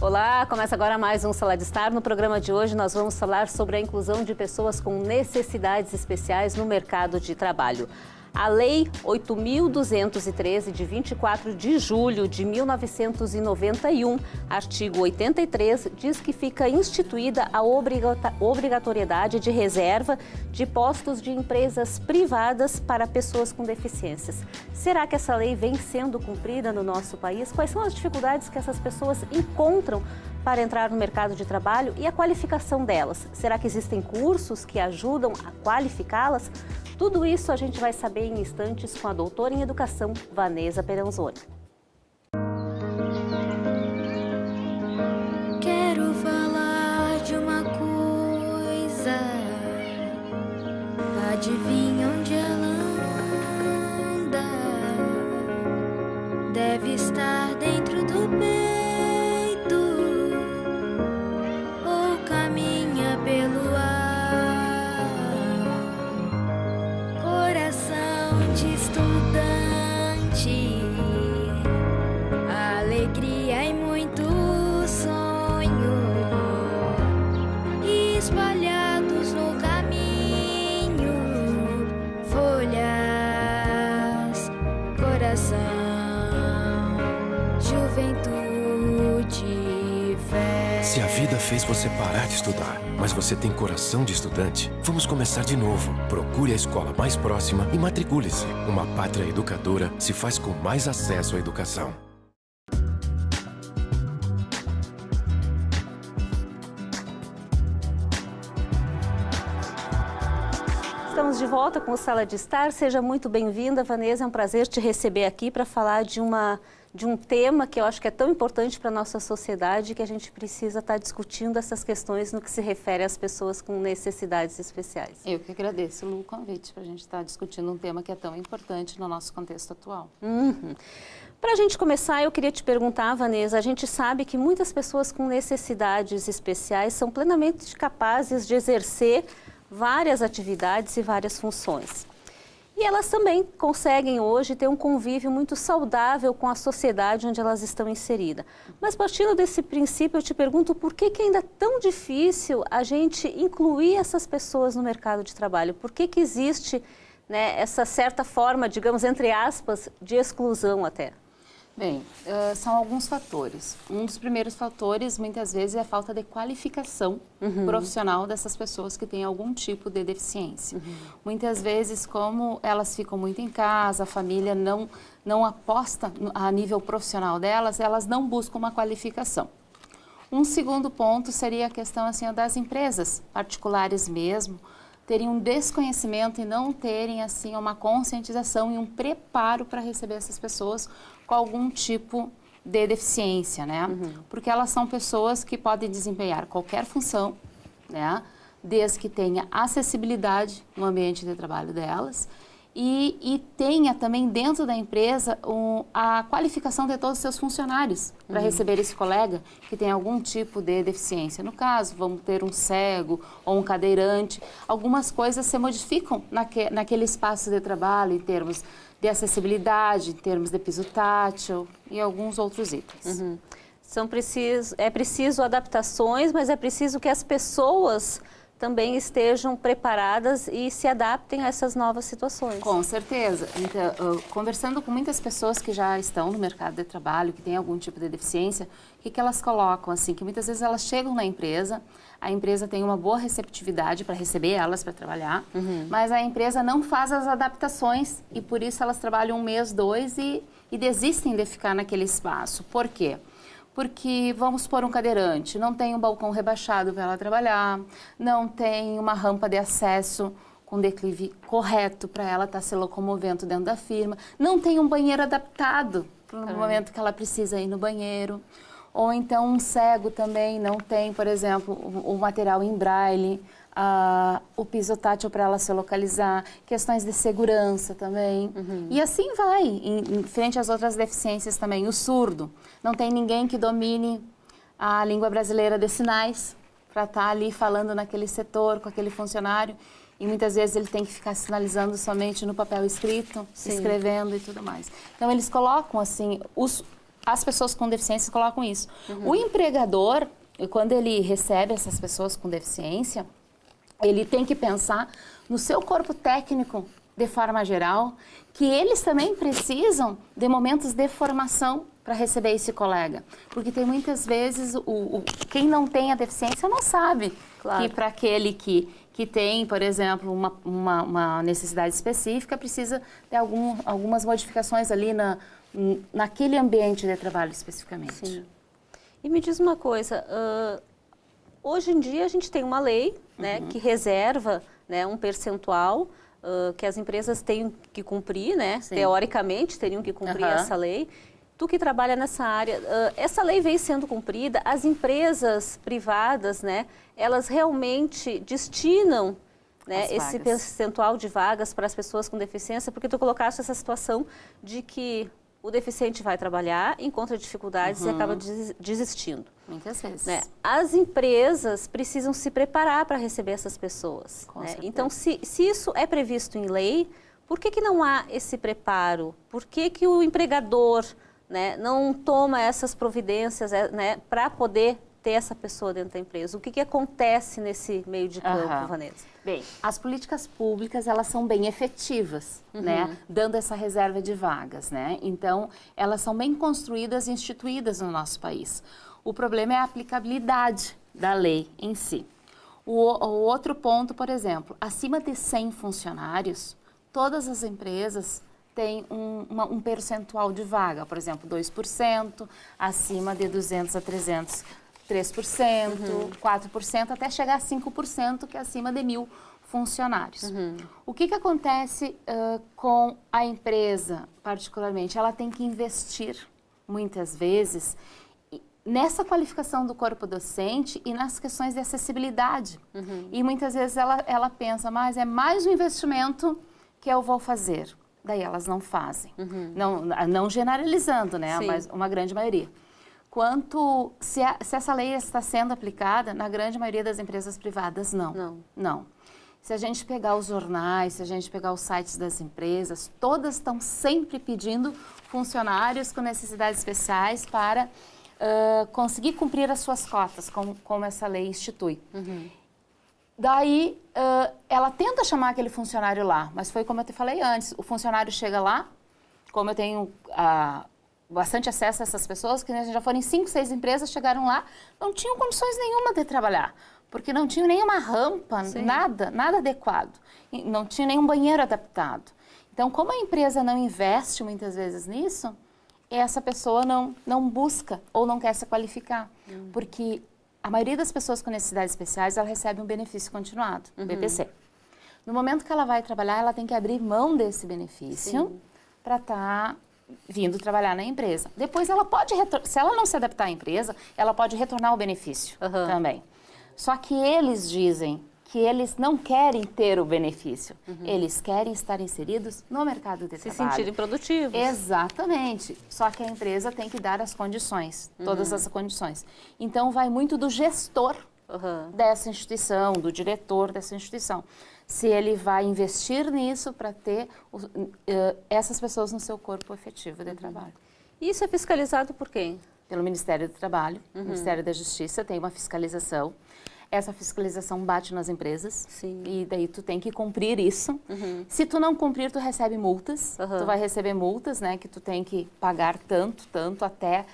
Olá, começa agora mais um Sala de Estar. No programa de hoje nós vamos falar sobre a inclusão de pessoas com necessidades especiais no mercado de trabalho. A Lei 8.213, de 24 de julho de 1991, artigo 83, diz que fica instituída a obrigatoriedade de reserva de postos de empresas privadas para pessoas com deficiências. Será que essa lei vem sendo cumprida no nosso país? Quais são as dificuldades que essas pessoas encontram para entrar no mercado de trabalho e a qualificação delas? Será que existem cursos que ajudam a qualificá-las? Tudo isso a gente vai saber em instantes com a doutora em Educação, Vanessa Peranzoni. Quero falar de uma coisa, adivinha onde ela anda? Deve estar dentro do peito ou caminha pelo ar. De estudante, alegria e muito sonho espalhados no caminho, folhas, coração, juventude, fé. Se a vida fez você parar de estudar, mas você tem coração de estudante, vamos começar de novo. Procure a escola mais próxima e matricule-se. Uma pátria educadora se faz com mais acesso à educação. Estamos de volta com o Sala de Estar. Seja muito bem-vinda, Vanessa. É um prazer te receber aqui para falar de um tema que eu acho que é tão importante para a nossa sociedade, que a gente precisa estar discutindo essas questões no que se refere às pessoas com necessidades especiais. Eu que agradeço, Lu, o convite para a gente estar discutindo um tema que é tão importante no nosso contexto atual. Para a gente começar, eu queria te perguntar, Vanessa, a gente sabe que muitas pessoas com necessidades especiais são plenamente capazes de exercer várias atividades e várias funções. E elas também conseguem hoje ter um convívio muito saudável com a sociedade onde elas estão inseridas. Mas partindo desse princípio, eu te pergunto por que ainda é tão difícil a gente incluir essas pessoas no mercado de trabalho? Por que existe, né, essa certa forma, digamos, entre aspas, de exclusão até? Bem, são alguns fatores. Um dos primeiros fatores, muitas vezes, é a falta de qualificação profissional dessas pessoas que têm algum tipo de deficiência. Muitas vezes, como elas ficam muito em casa, a família não aposta a nível profissional delas, elas não buscam uma qualificação. Um segundo ponto seria a questão assim, das empresas particulares mesmo, terem um desconhecimento e não terem assim uma conscientização e um preparo para receber essas pessoas com algum tipo de deficiência, né? Porque elas são pessoas que podem desempenhar qualquer função, né? Desde que tenha acessibilidade no ambiente de trabalho delas e tenha também dentro da empresa a qualificação de todos os seus funcionários para receber esse colega que tem algum tipo de deficiência. No caso, vamos ter um cego ou um cadeirante. Algumas coisas se modificam naquele espaço de trabalho em termos de acessibilidade, em termos de piso tátil e alguns outros itens. É preciso adaptações, mas é preciso que as pessoas também estejam preparadas e se adaptem a essas novas situações. Com certeza. Então, conversando com muitas pessoas que já estão no mercado de trabalho, que têm algum tipo de deficiência, o que elas colocam? Assim, que muitas vezes elas chegam na empresa, a empresa tem uma boa receptividade para receber elas para trabalhar, mas a empresa não faz as adaptações e por isso elas trabalham 1 mês, 2 e desistem de ficar naquele espaço. Por quê? Porque, vamos pôr um cadeirante, não tem um balcão rebaixado para ela trabalhar, não tem uma rampa de acesso com declive correto para ela estar se locomovendo dentro da firma, não tem um banheiro adaptado no momento que ela precisa ir no banheiro, ou então um cego também não tem, por exemplo, o material em braille, o piso tátil para ela se localizar, questões de segurança também. E assim vai, em frente às outras deficiências também. O surdo, não tem ninguém que domine a língua brasileira de sinais para estar ali falando naquele setor com aquele funcionário. E muitas vezes ele tem que ficar sinalizando somente no papel escrito, escrevendo e tudo mais. Então eles colocam assim, as pessoas com deficiência colocam isso. O empregador, quando ele recebe essas pessoas com deficiência, ele tem que pensar no seu corpo técnico de forma geral, que eles também precisam de momentos de formação para receber esse colega. Porque tem muitas vezes, quem não tem a deficiência não sabe que para aquele que tem, por exemplo, uma necessidade específica, precisa de algumas modificações ali naquele ambiente de trabalho especificamente. Sim. E me diz uma coisa, hoje em dia a gente tem uma lei, né, que reserva, né, um percentual que as empresas têm que cumprir, né, teoricamente teriam que cumprir essa lei. Tu que trabalha nessa área, essa lei vem sendo cumprida, as empresas privadas, né, elas realmente destinam, né, esse percentual de vagas para as pessoas com deficiência, porque tu colocaste essa situação de que o deficiente vai trabalhar, encontra dificuldades e acaba desistindo. Muitas vezes. Né? As empresas precisam se preparar para receber essas pessoas. Né? Então, se isso é previsto em lei, por que não há esse preparo? Por que o empregador, né, não toma essas providências, né, para poder ter essa pessoa dentro da empresa? O que acontece nesse meio de campo, Vanessa? Bem, as políticas públicas, elas são bem efetivas, né, dando essa reserva de vagas, né? Então, elas são bem construídas e instituídas no nosso país. O problema é a aplicabilidade da lei em si. O outro ponto, por exemplo, acima de 100 funcionários, todas as empresas têm um percentual de vaga, por exemplo, 2%, acima de 200 a 300, 3%, 4%, até chegar a 5%, que é acima de 1.000 funcionários. O que acontece com a empresa, particularmente? Ela tem que investir, muitas vezes, nessa qualificação do corpo docente e nas questões de acessibilidade. E muitas vezes ela pensa, mas é mais um investimento que eu vou fazer. Daí elas não fazem. Não generalizando, né? Mas uma grande maioria. Se essa lei está sendo aplicada, na grande maioria das empresas privadas, não. Se a gente pegar os jornais, se a gente pegar os sites das empresas, todas estão sempre pedindo funcionários com necessidades especiais para conseguir cumprir as suas cotas, como essa lei institui. Daí, ela tenta chamar aquele funcionário lá, mas foi como eu te falei antes, o funcionário chega lá, como eu tenho bastante acesso a essas pessoas, que já foram em 5, 6 empresas, chegaram lá, não tinham condições nenhuma de trabalhar, porque não tinham nenhuma rampa, nada adequado, não tinha nenhum banheiro adaptado. Então, como a empresa não investe muitas vezes nisso, essa pessoa não busca ou não quer se qualificar, porque a maioria das pessoas com necessidades especiais, ela recebe um benefício continuado, BPC. No momento que ela vai trabalhar, ela tem que abrir mão desse benefício para estar vindo trabalhar na empresa. Depois ela pode, se ela não se adaptar à empresa, ela pode retornar o benefício também. Só que eles dizem que eles não querem ter o benefício, eles querem estar inseridos no mercado de trabalho. Se sentirem produtivos. Exatamente. Só que a empresa tem que dar as condições, todas as condições. Então, vai muito do gestor dessa instituição, do diretor dessa instituição. Se ele vai investir nisso para ter essas pessoas no seu corpo efetivo de trabalho. Isso é fiscalizado por quem? Pelo Ministério do Trabalho, Ministério da Justiça tem uma fiscalização. Essa fiscalização bate nas empresas e daí tu tem que cumprir isso. Se tu não cumprir, tu recebe multas. Tu vai receber multas, né, que tu tem que pagar tanto até,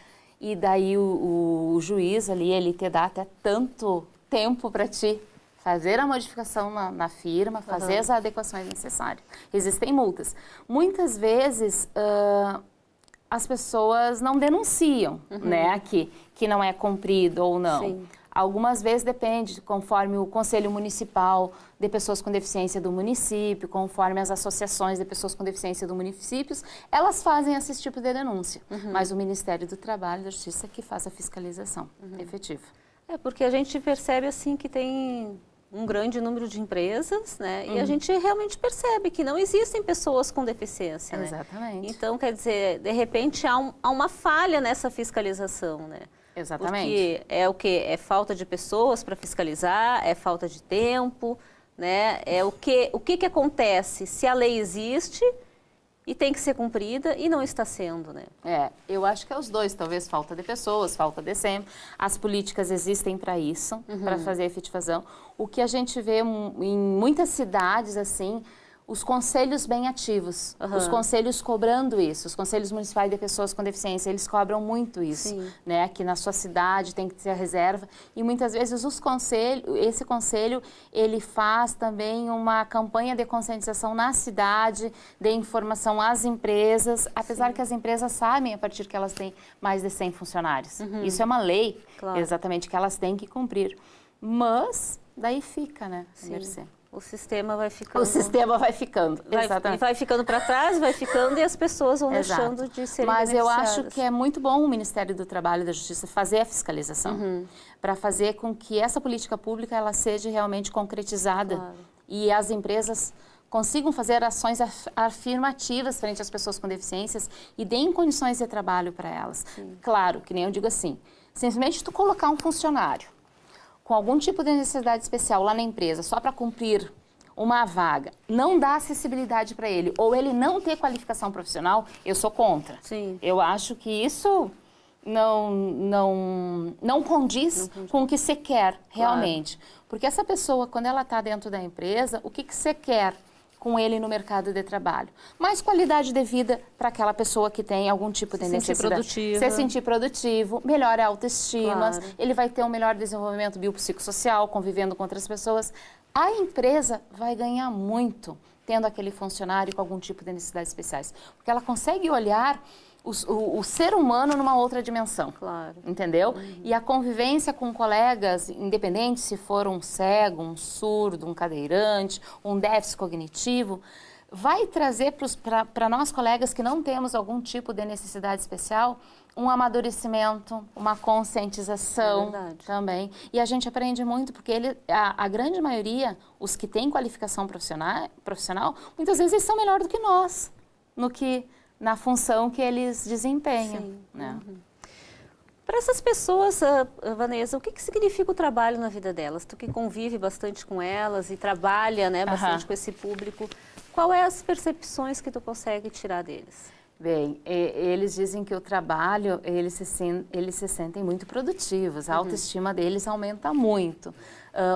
e daí o juiz ali, ele te dá até tanto tempo para ti fazer a modificação na firma, fazer as adequações necessárias. Existem multas. Muitas vezes as pessoas não denunciam, né, que não é cumprido ou não. Algumas vezes depende, conforme o Conselho Municipal de Pessoas com Deficiência do município, conforme as associações de pessoas com deficiência do município, elas fazem esse tipo de denúncia. Mas o Ministério do Trabalho e da Justiça é que faz a fiscalização efetiva. É porque a gente percebe assim que tem um grande número de empresas, né? E a gente realmente percebe que não existem pessoas com deficiência, né? Exatamente. Então, quer dizer, de repente há uma falha nessa fiscalização, né? Exatamente. Porque é o quê? É falta de pessoas para fiscalizar, é falta de tempo, né? É o que acontece se a lei existe e tem que ser cumprida e não está sendo, né? Eu acho que é os dois, talvez falta de pessoas, falta de sempre. As políticas existem para isso, para fazer a efetivação. O que a gente vê em muitas cidades, assim, os conselhos bem ativos, os conselhos cobrando isso, os conselhos municipais de pessoas com deficiência, eles cobram muito isso, né? Que na sua cidade tem que ter a reserva e muitas vezes esse conselho, ele faz também uma campanha de conscientização na cidade, de informação às empresas, apesar que as empresas sabem a partir que elas têm mais de 100 funcionários. Isso é uma lei, exatamente, que elas têm que cumprir. Mas daí fica, né? Mercê. O sistema vai ficando... O sistema vai ficando, exatamente. Vai ficando para trás, vai ficando e as pessoas vão deixando de serem Mas eu beneficiadas. acho que é muito bom o Ministério do Trabalho e da Justiça fazer a fiscalização, para fazer com que essa política pública ela seja realmente concretizada e as empresas consigam fazer ações afirmativas frente às pessoas com deficiências e deem condições de trabalho para elas. Claro, que nem eu digo assim, simplesmente tu colocar um funcionário com algum tipo de necessidade especial lá na empresa, só para cumprir uma vaga, não dá acessibilidade para ele, ou ele não ter qualificação profissional, eu sou contra. Eu acho que isso não condiz com o que você quer realmente. Porque essa pessoa, quando ela está dentro da empresa, o que você quer com ele no mercado de trabalho? Mais qualidade de vida para aquela pessoa que tem algum tipo de necessidade. Se sentir produtivo, melhor a autoestima, ele vai ter um melhor desenvolvimento biopsicossocial, convivendo com outras pessoas. A empresa vai ganhar muito tendo aquele funcionário com algum tipo de necessidades especiais, porque ela consegue olhar o ser humano numa outra dimensão, entendeu? E a convivência com colegas, independente se for um cego, um surdo, um cadeirante, um déficit cognitivo, vai trazer para nós colegas que não temos algum tipo de necessidade especial, um amadurecimento, uma conscientização também. E a gente aprende muito, porque a grande maioria, os que têm qualificação profissional, muitas vezes eles são melhores do que nós, na função que eles desempenham. Né? Para essas pessoas, Vanessa, o que significa o trabalho na vida delas? Tu que convive bastante com elas e trabalha, né, bastante com esse público, qual é as percepções que tu consegue tirar deles? Bem, eles dizem que o trabalho, eles se sentem muito produtivos, a autoestima deles aumenta muito.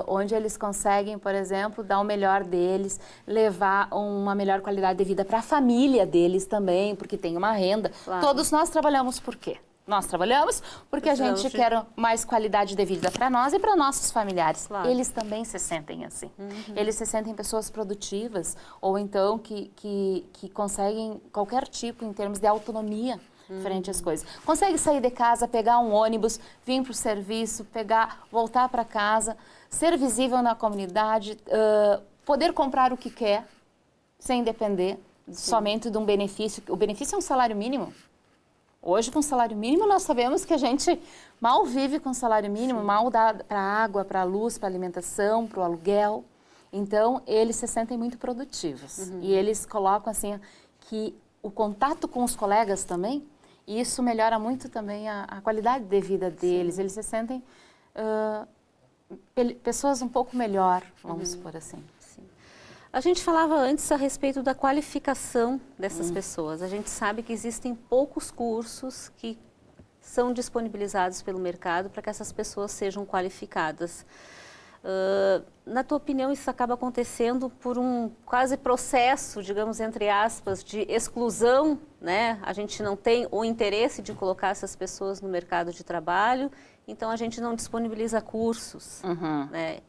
Onde eles conseguem, por exemplo, dar o melhor deles, levar uma melhor qualidade de vida para a família deles também, porque tem uma renda. Todos nós trabalhamos por quê? Nós trabalhamos porque a gente quer mais qualidade de vida para nós e para nossos familiares. Eles também se sentem assim. Eles se sentem pessoas produtivas ou então que conseguem qualquer tipo em termos de autonomia frente às coisas. Consegue sair de casa, pegar um ônibus, vir para o serviço, voltar para casa, ser visível na comunidade, poder comprar o que quer sem depender somente de um benefício. O benefício é um salário mínimo. Hoje, com salário mínimo, nós sabemos que a gente mal vive com salário mínimo, mal dá para a água, para a luz, para a alimentação, para o aluguel. Então, eles se sentem muito produtivos. E eles colocam, assim, que o contato com os colegas também, e isso melhora muito também a qualidade de vida deles. Eles se sentem pessoas um pouco melhor, vamos supor assim. A gente falava antes a respeito da qualificação dessas pessoas. A gente sabe que existem poucos cursos que são disponibilizados pelo mercado para que essas pessoas sejam qualificadas. Na tua opinião, isso acaba acontecendo por um quase processo, digamos, entre aspas, de exclusão, né? A gente não tem o interesse de colocar essas pessoas no mercado de trabalho, então a gente não disponibiliza cursos, né?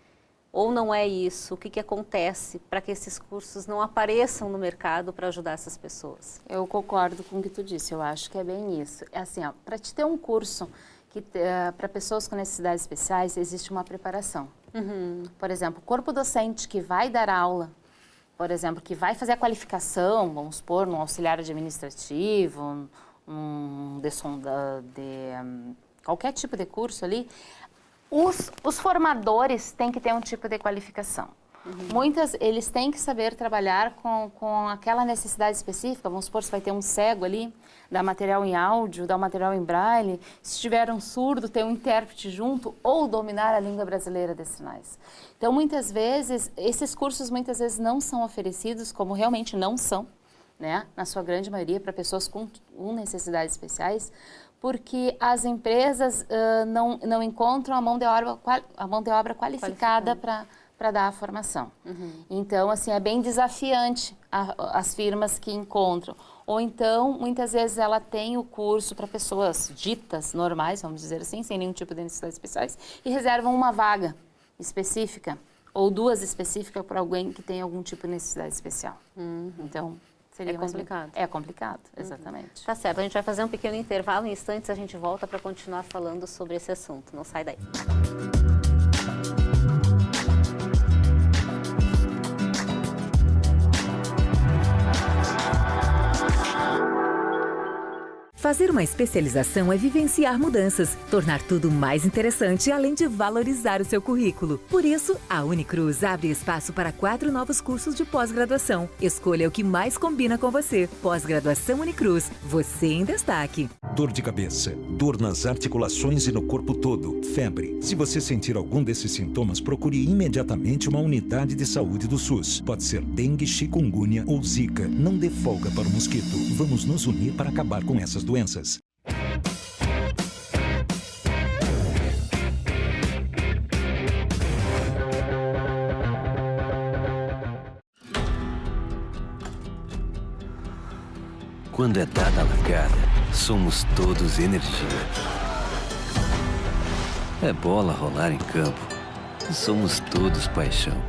Ou não é isso? O que acontece para que esses cursos não apareçam no mercado para ajudar essas pessoas? Eu concordo com o que tu disse, eu acho que é bem isso. É assim, para te ter um curso para pessoas com necessidades especiais, existe uma preparação. Por exemplo, o corpo docente que vai dar aula, por exemplo, que vai fazer a qualificação, vamos supor, num auxiliar administrativo, qualquer tipo de curso ali, os formadores têm que ter um tipo de qualificação. Eles têm que saber trabalhar com aquela necessidade específica. Vamos supor, se vai ter um cego ali, dar material em áudio, dar material em braille. Se tiver um surdo, ter um intérprete junto ou dominar a língua brasileira de sinais. Então, muitas vezes, esses cursos muitas vezes não são oferecidos, como realmente não são, né? Na sua grande maioria, para pessoas com necessidades especiais, porque as empresas não encontram a mão de obra qualificada para dar a formação. Então, assim, é bem desafiante as firmas que encontram. Ou então, muitas vezes, ela tem o curso para pessoas ditas normais, vamos dizer assim, sem nenhum tipo de necessidades especiais, e reservam uma vaga específica, ou 2 específicas para alguém que tem algum tipo de necessidade especial. Então, seria complicado. É complicado, exatamente. Tá certo, a gente vai fazer um pequeno intervalo, em instantes a gente volta para continuar falando sobre esse assunto. Não sai daí. Fazer uma especialização é vivenciar mudanças, tornar tudo mais interessante, além de valorizar o seu currículo. Por isso, a Unicruz abre espaço para 4 novos cursos de pós-graduação. Escolha o que mais combina com você. Pós-graduação Unicruz, você em destaque. Dor de cabeça, dor nas articulações e no corpo todo, febre. Se você sentir algum desses sintomas, procure imediatamente uma unidade de saúde do SUS. Pode ser dengue, chikungunya ou zika. Não dê folga para o mosquito. Vamos nos unir para acabar com essas doenças. Quando é dada a largada, somos todos energia. É bola rolar em campo, somos todos paixão.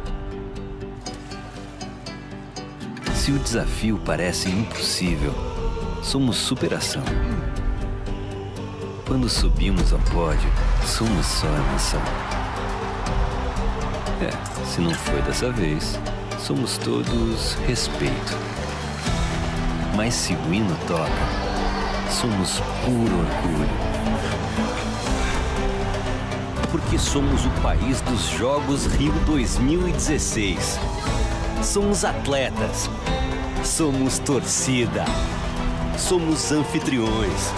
Se o desafio parece impossível, somos superação. Quando subimos ao pódio, somos só emoção. Se não foi dessa vez, somos todos respeito. Mas se o hino toca, somos puro orgulho. Porque somos o país dos Jogos Rio 2016. Somos atletas. Somos torcida. Somos anfitriões.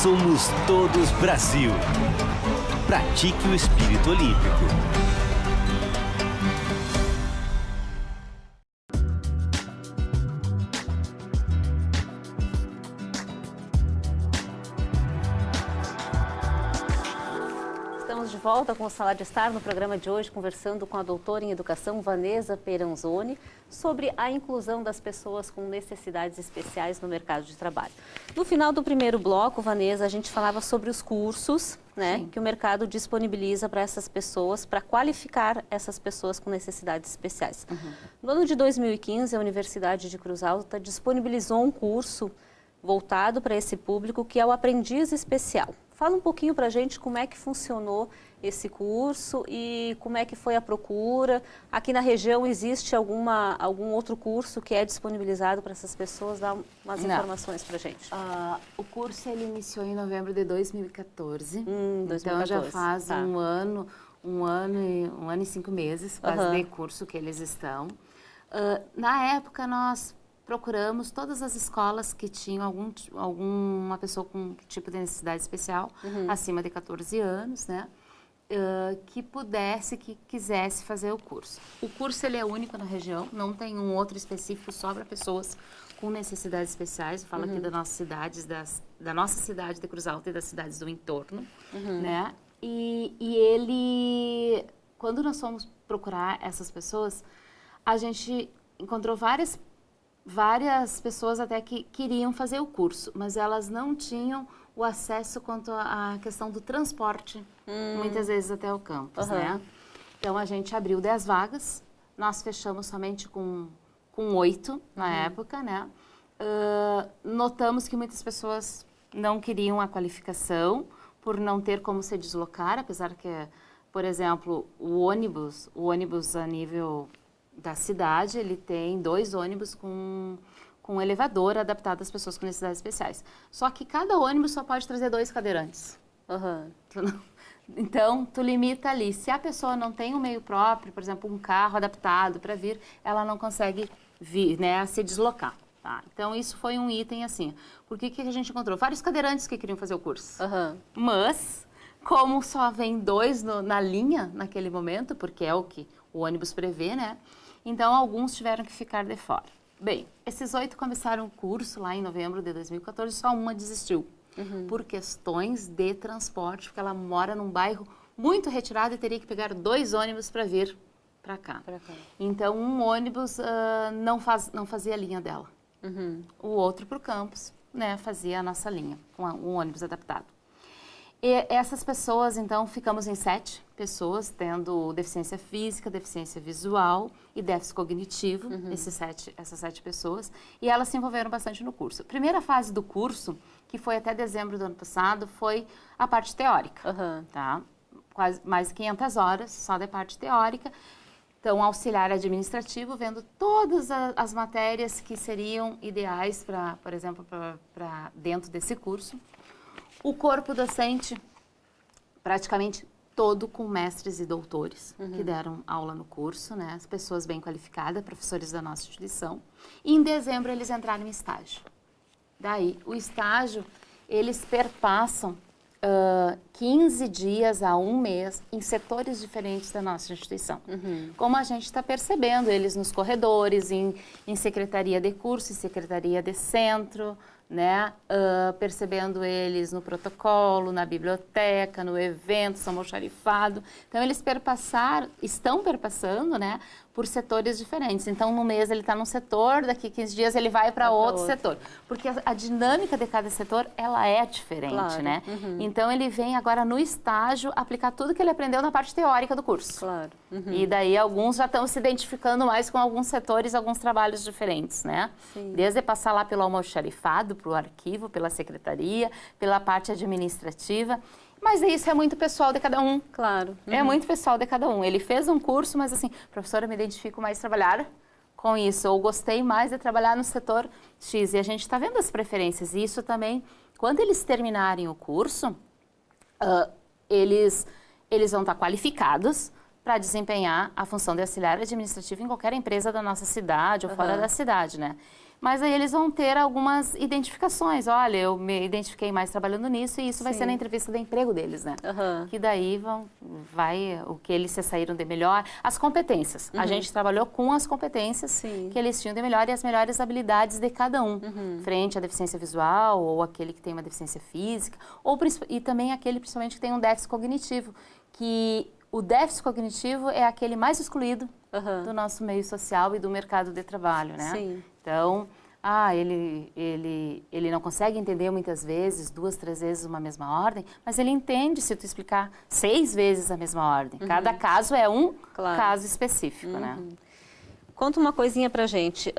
Somos todos Brasil. Pratique o espírito olímpico. Estamos de volta com o Sala de Estar no programa de hoje, conversando com a doutora em Educação, Vanessa Peranzoni, sobre a inclusão das pessoas com necessidades especiais no mercado de trabalho. No final do primeiro bloco, Vanessa, a gente falava sobre os cursos, né, que o mercado disponibiliza para essas pessoas, para qualificar essas pessoas com necessidades especiais. No ano de 2015, a Universidade de Cruz Alta disponibilizou um curso voltado para esse público, que é o Aprendiz Especial. Fala um pouquinho para a gente como é que funcionou esse curso e como é que foi a procura. Aqui na região existe algum outro curso que é disponibilizado para essas pessoas? Dá umas informações para a gente. O curso ele iniciou em novembro de 2014. 2014. Então já faz um ano e 5 meses quase de curso que eles estão. Na época nós procuramos todas as escolas que tinham alguma pessoa com tipo de necessidade especial, acima de 14 anos, né? Que quisesse fazer o curso. O curso ele é único na região, não tem um outro específico só para pessoas com necessidades especiais. Eu falo aqui das nossas cidades, da nossa cidade de Cruz Alta e das cidades do entorno, né? E ele, quando nós fomos procurar essas pessoas, a gente encontrou várias pessoas até que queriam fazer o curso, mas elas não tinham o acesso quanto à questão do transporte, muitas vezes até o campus, né? Então, a gente abriu 10 vagas, nós fechamos somente com 8 na época, né? Notamos que muitas pessoas não queriam a qualificação por não ter como se deslocar, apesar que, por exemplo, o ônibus a nível da cidade, ele tem 2 ônibus com elevador adaptado às pessoas com necessidades especiais. Só que cada ônibus só pode trazer 2 cadeirantes. Então, tu limita ali. Se a pessoa não tem um meio próprio, por exemplo, um carro adaptado para vir, ela não consegue vir, né, se deslocar. Tá? Então, isso foi um item assim. Por que a gente encontrou? Vários cadeirantes que queriam fazer o curso. Mas, como só vem 2 na linha naquele momento, porque é o que o ônibus prevê, né? Então, alguns tiveram que ficar de fora. Bem, esses 8 começaram o curso lá em novembro de 2014, só uma desistiu. Por questões de transporte, porque ela mora num bairro muito retirado e teria que pegar 2 ônibus para vir para cá. Então, um ônibus não fazia a linha dela. O outro para o campus, né, fazia a nossa linha, com um ônibus adaptado. E essas pessoas, então, ficamos em 7 pessoas, tendo deficiência física, deficiência visual e déficit cognitivo, essas 7 pessoas, e elas se envolveram bastante no curso. A primeira fase do curso, que foi até dezembro do ano passado, foi a parte teórica, tá? Quase mais de 500 horas, só da parte teórica. Então, auxiliar administrativo, vendo todas as matérias que seriam ideais para, por exemplo, para dentro desse curso. O corpo docente, praticamente todo com mestres e doutores que deram aula no curso, né? As pessoas bem qualificadas, professores da nossa instituição. E em dezembro eles entraram em estágio. Daí, o estágio, eles perpassam 15 dias a 1 mês em setores diferentes da nossa instituição. Como a gente está percebendo, eles nos corredores, em secretaria de curso, em secretaria de centro, né? Percebendo eles no protocolo, na biblioteca, no evento, são almoxarifado. Então, eles estão perpassando, né, por setores diferentes. Então, no mês ele está num setor, daqui 15 dias ele vai para outro setor. Porque a dinâmica de cada setor, ela é diferente, né? Então, ele vem agora no estágio aplicar tudo que ele aprendeu na parte teórica do curso. E daí, alguns já estão se identificando mais com alguns setores, alguns trabalhos diferentes, né? Desde passar lá pelo almoxarifado, para o arquivo, pela secretaria, pela parte administrativa. Mas isso é muito pessoal de cada um. É muito pessoal de cada um. Ele fez um curso, mas assim, professora, eu me identifico mais trabalhar com isso, ou gostei mais de trabalhar no setor X. E a gente está vendo as preferências. E isso também, quando eles terminarem o curso, eles vão estar qualificados para desempenhar a função de auxiliar administrativo em qualquer empresa da nossa cidade ou fora da cidade, né? Mas aí eles vão ter algumas identificações. Olha, eu me identifiquei mais trabalhando nisso e isso vai ser na entrevista de emprego deles, né? Que daí vai o que eles se saíram de melhor. As competências. A gente trabalhou com as competências que eles tinham de melhor e as melhores habilidades de cada um. Frente à deficiência visual ou aquele que tem uma deficiência física. E também aquele, principalmente, que tem um déficit cognitivo. Que o déficit cognitivo é aquele mais excluído do nosso meio social e do mercado de trabalho, né? Então, ele não consegue entender muitas vezes, 2, 3 vezes uma mesma ordem, mas ele entende se tu explicar 6 vezes a mesma ordem. Cada caso é um caso específico, né? Conta uma coisinha pra gente.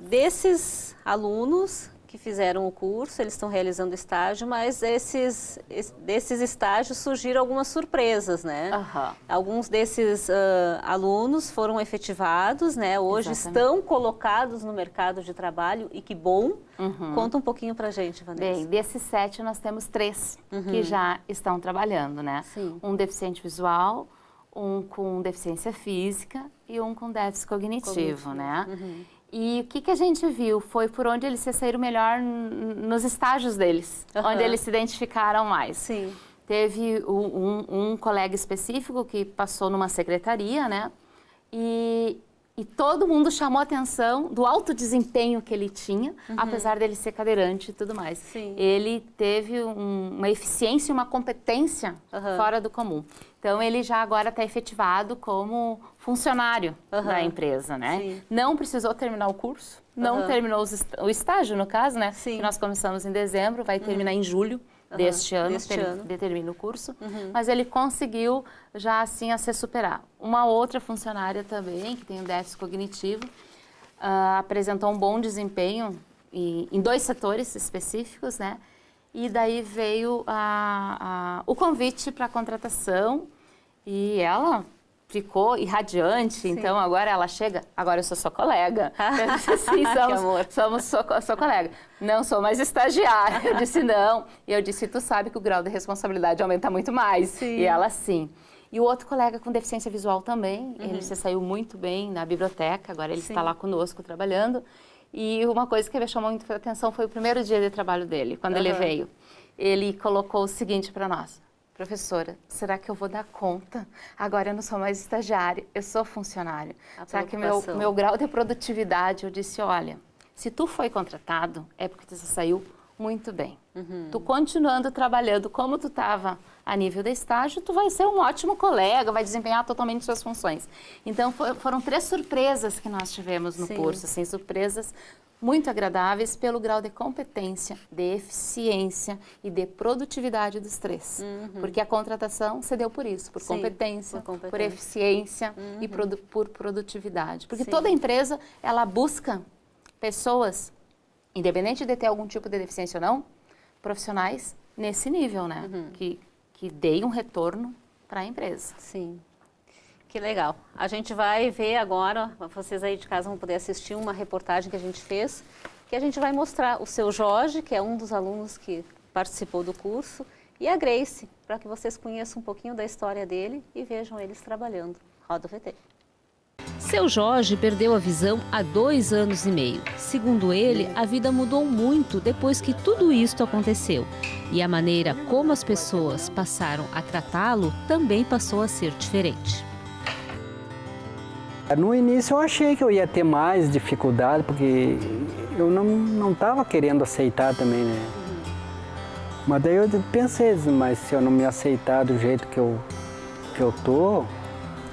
Desses alunos que fizeram o curso, eles estão realizando estágio, mas desses estágios surgiram algumas surpresas, né? Alguns desses alunos foram efetivados, né? Hoje estão colocados no mercado de trabalho e que bom. Conta um pouquinho pra gente, Vanessa. Bem, desses 7 nós temos 3 que já estão trabalhando, né? Um deficiente visual, um com deficiência física e um com déficit cognitivo, né? E o que a gente viu foi por onde eles se saíram melhor nos estágios deles, onde eles se identificaram mais. Teve um colega específico que passou numa secretaria, né? E todo mundo chamou a atenção do alto desempenho que ele tinha, apesar dele ser cadeirante e tudo mais. Ele teve uma eficiência e uma competência fora do comum. Então, ele já agora está efetivado como funcionário da empresa, né? Não precisou terminar o curso, não terminou o estágio, no caso, né? Que nós começamos em dezembro, vai terminar em julho deste ano, termina o curso. Mas ele conseguiu já, assim, a se superar. Uma outra funcionária também, que tem um déficit cognitivo, apresentou um bom desempenho em 2 setores específicos, né? E daí veio o convite para a contratação e ela ficou irradiante. Então, agora ela chega, agora eu sou sua colega. Eu disse assim, sou colega. Não sou mais estagiária. Eu disse, não. E eu disse, tu sabe que o grau de responsabilidade aumenta muito mais. E ela, sim. E o outro colega com deficiência visual também, ele se saiu muito bem na biblioteca, agora ele está lá conosco trabalhando. E uma coisa que me chamou muito a atenção foi o primeiro dia de trabalho dele, quando ele veio. Ele colocou o seguinte para nós: professora, será que eu vou dar conta? Agora eu não sou mais estagiário, eu sou funcionário. Será que meu grau de produtividade, eu disse, olha, se tu foi contratado, é porque tu saiu muito bem. Tu continuando trabalhando como tu estava a nível de estágio, tu vai ser um ótimo colega, vai desempenhar totalmente suas funções. Então, foram 3 surpresas que nós tivemos no curso, assim, surpresas muito agradáveis pelo grau de competência, de eficiência e de produtividade dos 3. Porque a contratação se deu por isso, por competência, por eficiência e por produtividade. Porque toda empresa, ela busca pessoas, independente de ter algum tipo de deficiência ou não, profissionais nesse nível, né? Que deem um retorno para a empresa. Sim. Que legal. A gente vai ver agora, vocês aí de casa vão poder assistir uma reportagem que a gente fez, que a gente vai mostrar o seu Jorge, que é um dos alunos que participou do curso, e a Grace, para que vocês conheçam um pouquinho da história dele e vejam eles trabalhando. Roda o VT. Seu Jorge perdeu a visão há 2 anos e meio. Segundo ele, a vida mudou muito depois que tudo isto aconteceu. E a maneira como as pessoas passaram a tratá-lo também passou a ser diferente. No início eu achei que eu ia ter mais dificuldade, porque eu não estava querendo aceitar também, né? Mas daí eu pensei, mas se eu não me aceitar do jeito que eu tô,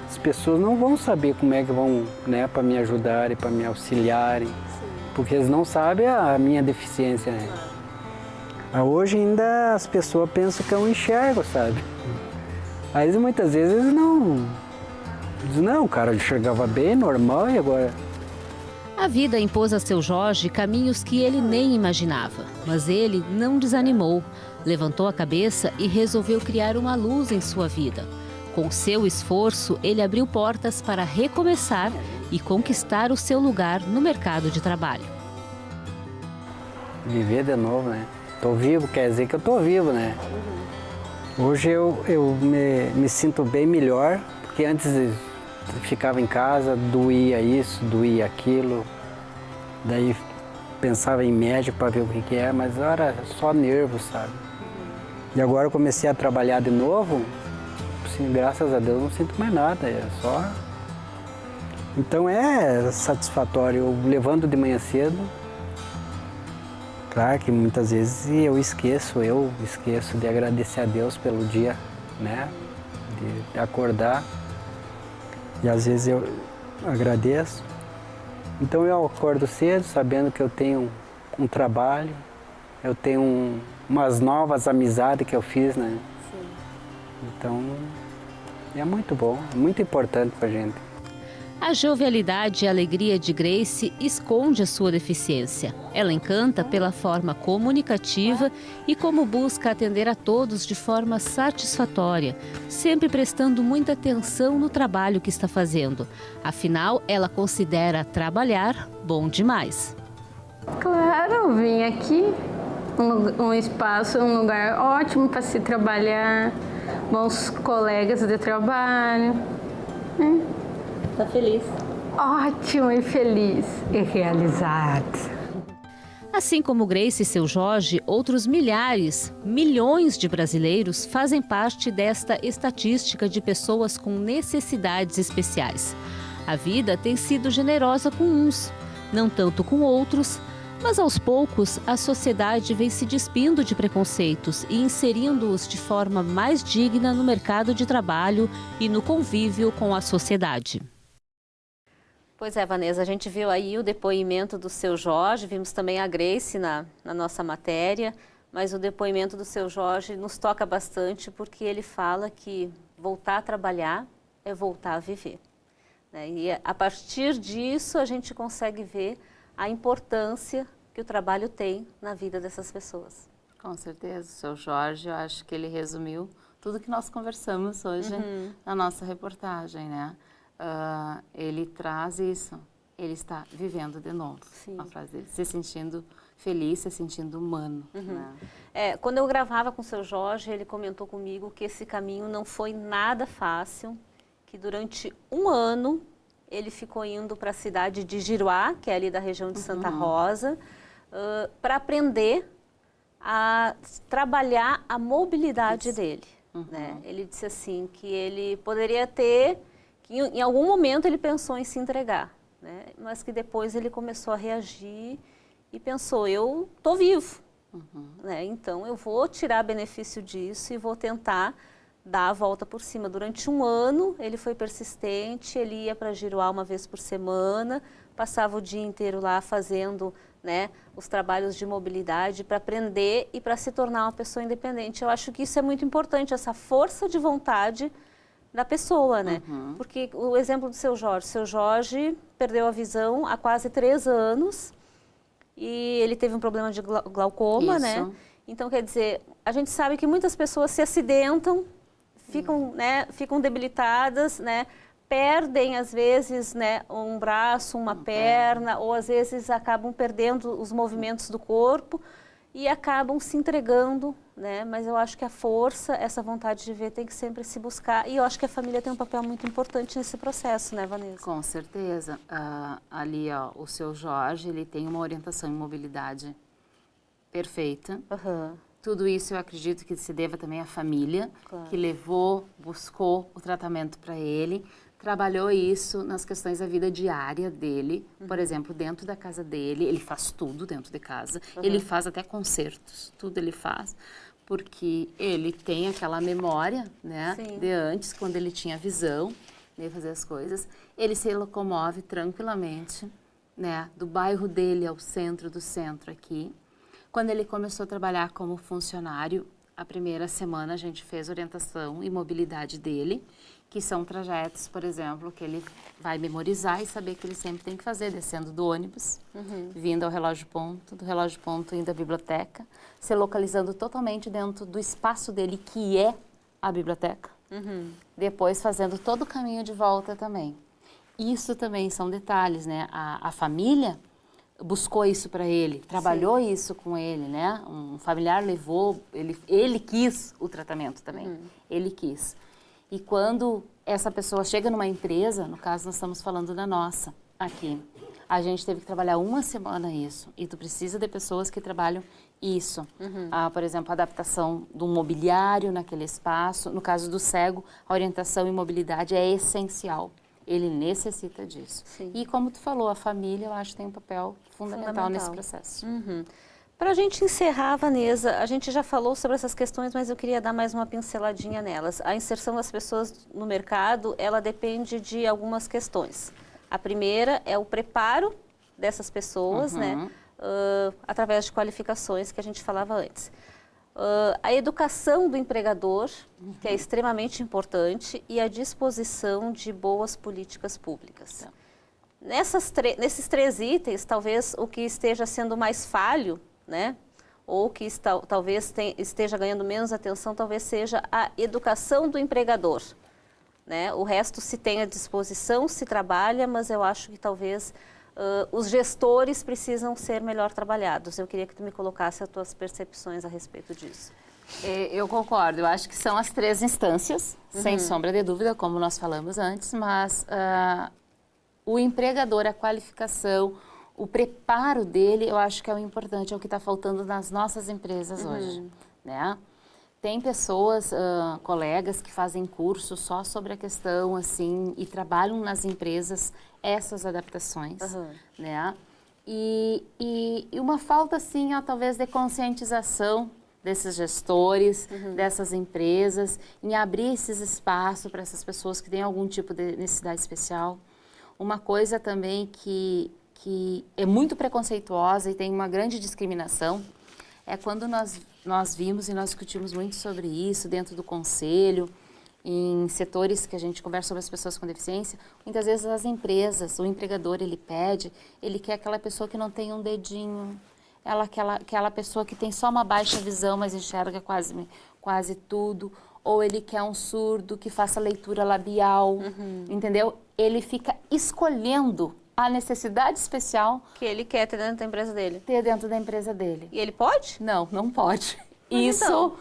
as pessoas não vão saber como é que vão, né, para me ajudarem, para me auxiliarem, porque eles não sabem a minha deficiência, né? Hoje ainda as pessoas pensam que eu enxergo, sabe? Aí muitas vezes eles não, cara, eu enxergava bem, normal, e agora... A vida impôs a seu Jorge caminhos que ele nem imaginava, mas ele não desanimou, levantou a cabeça e resolveu criar uma luz em sua vida. Com seu esforço, ele abriu portas para recomeçar e conquistar o seu lugar no mercado de trabalho. Viver de novo, né? Tô vivo, quer dizer que eu tô vivo, né? Hoje eu me sinto bem melhor, porque antes ficava em casa, doía isso, doía aquilo, daí pensava em médico para ver o que é, mas era só nervo, sabe? E agora eu comecei a trabalhar de novo, assim, graças a Deus não sinto mais nada, é só... Então é satisfatório, eu levando de manhã cedo, claro que muitas vezes eu esqueço de agradecer a Deus pelo dia, né? De acordar. E às vezes eu agradeço. Então eu acordo cedo sabendo que eu tenho um trabalho, eu tenho umas novas amizades que eu fiz, né? Sim. Então é muito bom, é muito importante pra gente. A jovialidade e a alegria de Grace esconde a sua deficiência. Ela encanta pela forma comunicativa e como busca atender a todos de forma satisfatória, sempre prestando muita atenção no trabalho que está fazendo. Afinal, ela considera trabalhar bom demais. Claro, vim aqui, um espaço, um lugar ótimo para se trabalhar, bons colegas de trabalho. Tá feliz? Ótimo e feliz e realizado. Assim como Grace e seu Jorge, outros milhares, milhões de brasileiros fazem parte desta estatística de pessoas com necessidades especiais. A vida tem sido generosa com uns, não tanto com outros, mas aos poucos a sociedade vem se despindo de preconceitos e inserindo-os de forma mais digna no mercado de trabalho e no convívio com a sociedade. Pois é, Vanessa, a gente viu aí o depoimento do seu Jorge, vimos também a Grace na nossa matéria, mas o depoimento do seu Jorge nos toca bastante porque ele fala que voltar a trabalhar é voltar a viver, né? E a partir disso a gente consegue ver a importância que o trabalho tem na vida dessas pessoas. Com certeza, o seu Jorge, eu acho que ele resumiu tudo que nós conversamos hoje na nossa reportagem, né? Ele traz isso, ele está vivendo de novo, a frase dele, se sentindo feliz, se sentindo humano. Né? Quando eu gravava com o seu Jorge, ele comentou comigo que esse caminho não foi nada fácil, que durante 1 ano ele ficou indo para a cidade de Giruá, que é ali da região de Santa Rosa, para aprender a trabalhar a mobilidade dele. né? Ele disse assim, que ele poderia ter, que em algum momento ele pensou em se entregar, né? Mas que depois ele começou a reagir e pensou, eu estou vivo, né? Então eu vou tirar benefício disso e vou tentar dar a volta por cima. Durante um ano ele foi persistente, ele ia para Giruá uma vez por semana, passava o dia inteiro lá fazendo, né, os trabalhos de mobilidade para aprender e para se tornar uma pessoa independente. Eu acho que isso é muito importante, essa força de vontade da pessoa, né? Porque o exemplo do seu Jorge perdeu a visão há quase 3 anos e ele teve um problema de glaucoma, né? Então, quer dizer, a gente sabe que muitas pessoas se acidentam, ficam debilitadas, né? Perdem, às vezes, né, um braço, uma perna, ou às vezes acabam perdendo os movimentos do corpo e acabam se entregando, né? Mas eu acho que a força, essa vontade de ver tem que sempre se buscar. E eu acho que a família tem um papel muito importante nesse processo, né, Vanessa? Com certeza. Ali, ó, o seu Jorge, ele tem uma orientação em mobilidade perfeita. Tudo isso eu acredito que se deva também à família, que buscou o tratamento para ele, trabalhou isso nas questões da vida diária dele, por exemplo, dentro da casa dele, ele faz tudo dentro de casa, ele faz até concertos, tudo ele faz, porque ele tem aquela memória, né, de antes, quando ele tinha visão de fazer as coisas, ele se locomove tranquilamente, né, do bairro dele ao centro do centro aqui. Quando ele começou a trabalhar como funcionário, a primeira semana a gente fez orientação e mobilidade dele, que são trajetos, por exemplo, que ele vai memorizar e saber que ele sempre tem que fazer, descendo do ônibus, vindo ao relógio ponto, do relógio ponto indo à biblioteca, se localizando totalmente dentro do espaço dele, que é a biblioteca. Depois fazendo todo o caminho de volta também. Isso também são detalhes, né? A família buscou isso para ele, trabalhou isso com ele, né? Um familiar levou, ele quis o tratamento também, ele quis. E quando essa pessoa chega numa empresa, no caso nós estamos falando da nossa aqui, a gente teve que trabalhar 1 semana isso, e tu precisa de pessoas que trabalham isso. Por exemplo, a adaptação do mobiliário naquele espaço, no caso do cego, a orientação e mobilidade é essencial. Ele necessita disso. E como tu falou, a família, eu acho, tem um papel fundamental nesse processo. Para a gente encerrar, Vanessa, a gente já falou sobre essas questões, mas eu queria dar mais uma pinceladinha nelas. A inserção das pessoas no mercado, ela depende de algumas questões. A primeira é o preparo dessas pessoas, né, através de qualificações que a gente falava antes. A educação do empregador, que é extremamente importante, e a disposição de boas políticas públicas. Nesses 3 itens, talvez o que esteja sendo mais falho, né, ou que talvez esteja ganhando menos atenção, talvez seja a educação do empregador, né? O resto se tem à disposição, se trabalha, mas eu acho que talvez os gestores precisam ser melhor trabalhados. Eu queria que tu me colocasse as tuas percepções a respeito disso. Eu concordo, eu acho que são as 3 instâncias, sem sombra de dúvida, como nós falamos antes, mas o empregador, a qualificação, o preparo dele, eu acho que é o importante, é o que está faltando nas nossas empresas hoje, né? Tem pessoas, colegas que fazem curso só sobre a questão, assim, e trabalham nas empresas essas adaptações, né? E uma falta, assim, talvez de conscientização desses gestores, dessas empresas, em abrir esses espaços para essas pessoas que têm algum tipo de necessidade especial. Uma coisa também que é muito preconceituosa e tem uma grande discriminação é quando nós vimos e nós discutimos muito sobre isso dentro do conselho, em setores que a gente conversa sobre as pessoas com deficiência, muitas vezes as empresas, o empregador, ele quer aquela pessoa que não tem um dedinho, aquela pessoa que tem só uma baixa visão, mas enxerga quase tudo, ou ele quer um surdo que faça leitura labial, entendeu? Ele fica escolhendo a necessidade especial que ele quer ter dentro da empresa dele. Ter dentro da empresa dele. E ele pode? Não, não pode. Isso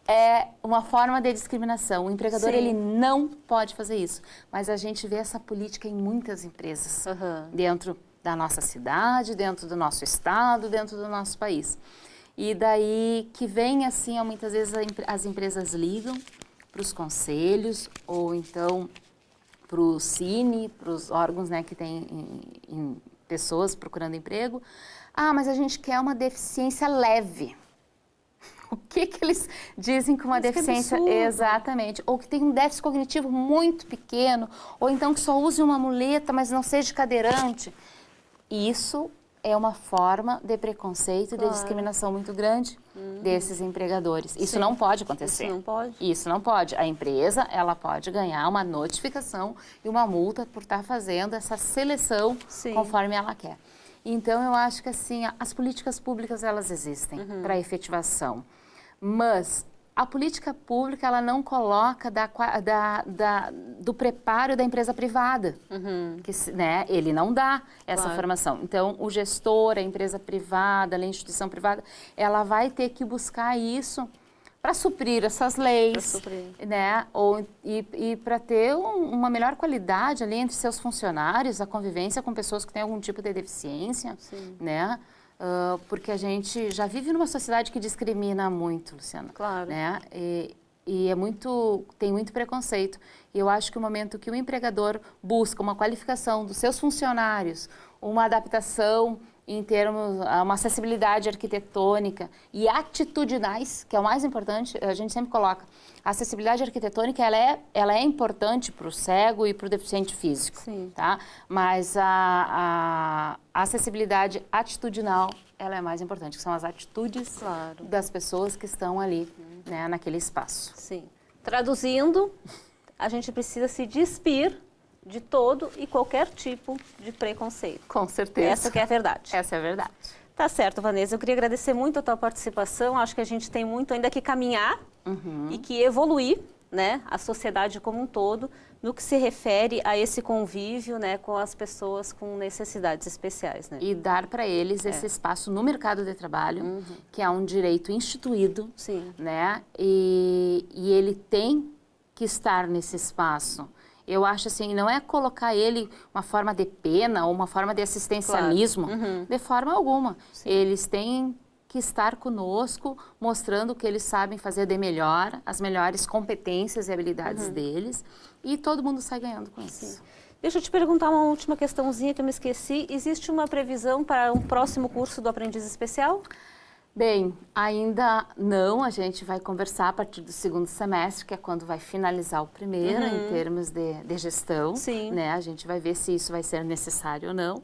é uma forma de discriminação. O empregador, ele não pode fazer isso. Mas a gente vê essa política em muitas empresas. Dentro da nossa cidade, dentro do nosso estado, dentro do nosso país. E daí que vem assim, muitas vezes as empresas ligam para os conselhos ou então para o Cine, para os órgãos, né, que tem em pessoas procurando emprego. Ah, mas a gente quer uma deficiência leve. O que eles dizem com uma deficiência? Exatamente. Ou que tem um déficit cognitivo muito pequeno, ou então que só use uma muleta, mas não seja cadeirante. Isso é uma forma de preconceito e de discriminação muito grande desses empregadores. Isso não pode acontecer. Isso não pode? Isso não pode. A empresa, ela pode ganhar uma notificação e uma multa por estar fazendo essa seleção conforme ela quer. Então, eu acho que assim, as políticas públicas, elas existem para a efetivação. Mas a política pública, ela não coloca do preparo da empresa privada. Que, né, ele não dá essa formação. Então, o gestor, a empresa privada, a instituição privada, ela vai ter que buscar isso para suprir essas leis, né? E para ter uma melhor qualidade ali entre seus funcionários, a convivência com pessoas que têm algum tipo de deficiência, né? Porque a gente já vive numa sociedade que discrimina muito, Luciana. Claro. Né? E tem muito preconceito. E eu acho que o momento que o empregador busca uma qualificação dos seus funcionários, uma adaptação em termos, uma acessibilidade arquitetônica e atitudinais, que é o mais importante, a gente sempre coloca, a acessibilidade arquitetônica, ela é importante para o cego e para o deficiente físico, tá? Mas a acessibilidade atitudinal, ela é mais importante, que são as atitudes das pessoas que estão ali, né, naquele espaço. Sim. Traduzindo, a gente precisa se despir de todo e qualquer tipo de preconceito. Com certeza. Essa que é a verdade. Essa é a verdade. Tá certo, Vanessa. Eu queria agradecer muito a tua participação. Acho que a gente tem muito ainda que caminhar e que evoluir, né, a sociedade como um todo, no que se refere a esse convívio, né, com as pessoas com necessidades especiais, né? E dar para eles esse espaço no mercado de trabalho, que é um direito instituído, né? E ele tem que estar nesse espaço. Eu acho assim, não é colocar ele uma forma de pena ou uma forma de assistencialismo, de forma alguma. Eles têm que estar conosco, mostrando o que eles sabem fazer de melhor, as melhores competências e habilidades deles, e todo mundo sai ganhando com isso. Deixa eu te perguntar uma última questãozinha que eu me esqueci. Existe uma previsão para um próximo curso do Aprendiz Especial? Bem, ainda não, a gente vai conversar a partir do segundo semestre, que é quando vai finalizar o primeiro, em termos de gestão, né? A gente vai ver se isso vai ser necessário ou não.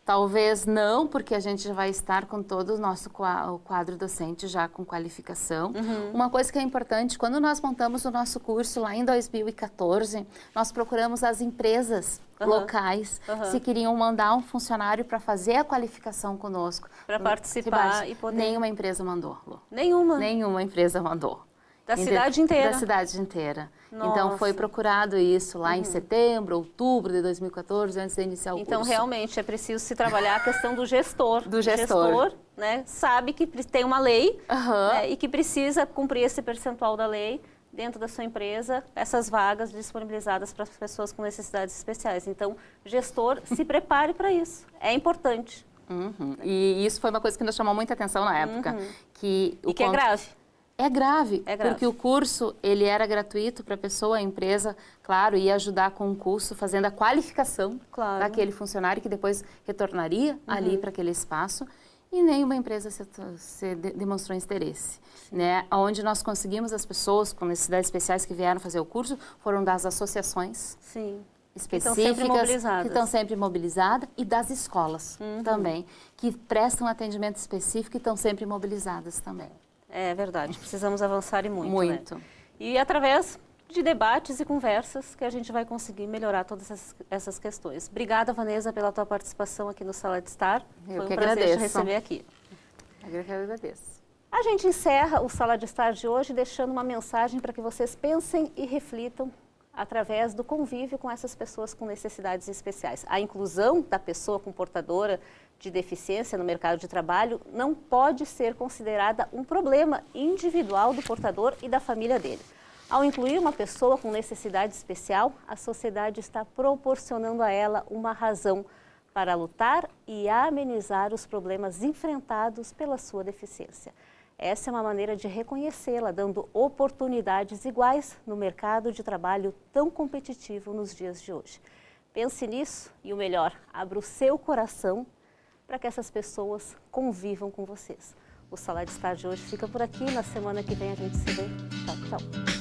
Talvez não, porque a gente já vai estar com todo o nosso quadro docente já com qualificação. Uma coisa que é importante, quando nós montamos o nosso curso lá em 2014, nós procuramos as empresas locais se queriam mandar um funcionário para fazer a qualificação conosco. Para participar e poder... Nenhuma empresa mandou, Lu. Nenhuma? Nenhuma empresa mandou. Da cidade inteira? Da cidade inteira. Nossa. Então, foi procurado isso lá em setembro, outubro de 2014, antes de iniciar o curso. Então, realmente, é preciso se trabalhar a questão do gestor. Do gestor. O gestor, né, sabe que tem uma lei né, e que precisa cumprir esse percentual da lei dentro da sua empresa, essas vagas disponibilizadas para as pessoas com necessidades especiais. Então, gestor, se prepare para isso. É importante. E isso foi uma coisa que nos chamou muita atenção na época. Que é grave. É grave, porque o curso, ele era gratuito para a pessoa, a empresa, claro, ia ajudar com o curso, fazendo a qualificação daquele funcionário que depois retornaria ali para aquele espaço, e nenhuma empresa se demonstrou interesse. Né? Onde nós conseguimos as pessoas com necessidades especiais que vieram fazer o curso, foram das associações específicas, que estão sempre mobilizadas, e das escolas também, que prestam atendimento específico e estão sempre mobilizadas também. É verdade, precisamos avançar e muito. Muito. Né? E através de debates e conversas que a gente vai conseguir melhorar todas essas questões. Obrigada, Vanessa, pela tua participação aqui no Sala de Estar. Foi um prazer te receber aqui. Eu que agradeço. A gente encerra o Sala de Estar de hoje deixando uma mensagem para que vocês pensem e reflitam através do convívio com essas pessoas com necessidades especiais. A inclusão da pessoa com portadora de deficiência no mercado de trabalho não pode ser considerada um problema individual do portador e da família dele. Ao incluir uma pessoa com necessidade especial, a sociedade está proporcionando a ela uma razão para lutar e amenizar os problemas enfrentados pela sua deficiência. Essa é uma maneira de reconhecê-la, dando oportunidades iguais no mercado de trabalho tão competitivo nos dias de hoje. Pense nisso e o melhor, abra o seu coração para que essas pessoas convivam com vocês. O Sala de Estar de hoje fica por aqui. Na semana que vem a gente se vê. Tchau, tchau.